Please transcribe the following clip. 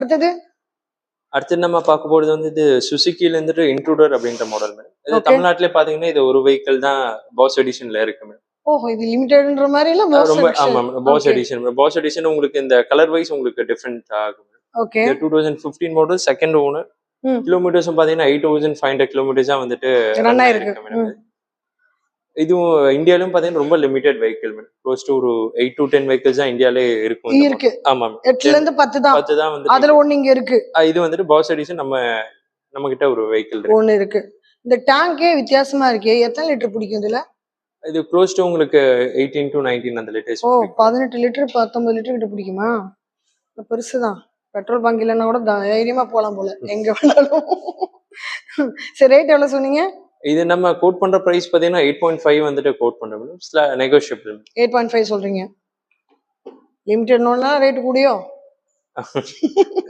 அடுத்தது அடுத்து நம்ம பார்க்க போறது வந்து இது சுசுக்கில இருந்துட்டு இன்ட்ரூடர் அப்படின்ற மாடல் மேடம். இது ஓகே. தமிழ்நாட்டிலே பாத்தீங்கன்னா இது ஒரு வெஹிக்கிள் தான் பாஸ் எடிஷன்ல இருக்கு மேடம். ஓஹோ, இது லிமிடெட்ன்ற மாதிரி இல்ல பாஸ் ரொம்ப எடிஷன்? ஆமா boss okay edition. Boss edition உங்களுக்கு இந்த கலர் வைஸ் உங்களுக்கு டிஃபரெண்ட் ஆகும். ஓகே. இது 2015 மாடல், செகண்ட் ஓனர். ம் கிலோமீட்டர்ஸும் பாத்தீங்கன்னா 8500 கிலோமீட்டர்ஸா வந்துட்டு ரன் ரன் ஆயிருக்கு. ஆயிருக்கு மேடம். இதுவும் இந்தியாலயும் பாத்தீங்கன்னா ரொம்ப limited vehicle madam. Close to ஒரு 8 to 10 வெஹிக்கிள்ஸ் தான் இந்தியாலே இருக்கும் இந்த இருக்கு. மாடல். ஆமா 8ல இருந்து 10 தான். 10 தான் வந்து. அதுல ஒண்ணு இங்க இருக்கு. இது வந்துட்டு பாஸ் எடிஷன் நம்ம கிட்ட ஒரு வெஹிக்கிள் இருக்கு. ஒண்ணு இருக்கு. இந்த டேங்கே வித்தியாசமா இருக்கே. எத்தனை லிட்டர் பிடிக்கும் இதுல? இது க்ளோஸ் டு உங்களுக்கு 18 to 19 அந்த லிட்டர்ஸ். ஓ, 18 லிட்டர் 19 லிட்டர் கிட்ட பிடிக்குமா? பெருசுதான். பெட்ரோல் பங்க் இல்லைன்னா கூட தைரியமா போலாம் போல எங்க வேணாலும். சரி, ரேட் எவ்வளவு சொன்னீங்க? இது நம்ம கோட் பண்ற பிரைஸ் பாத்தீங்கன்னா 8.5 வந்துட்டு கோட் பண்றோம். நெகோஷியபிள். 8.5 சொல்றீங்க. லிமிடெட் நோன்னா ரேட் கூடயோ?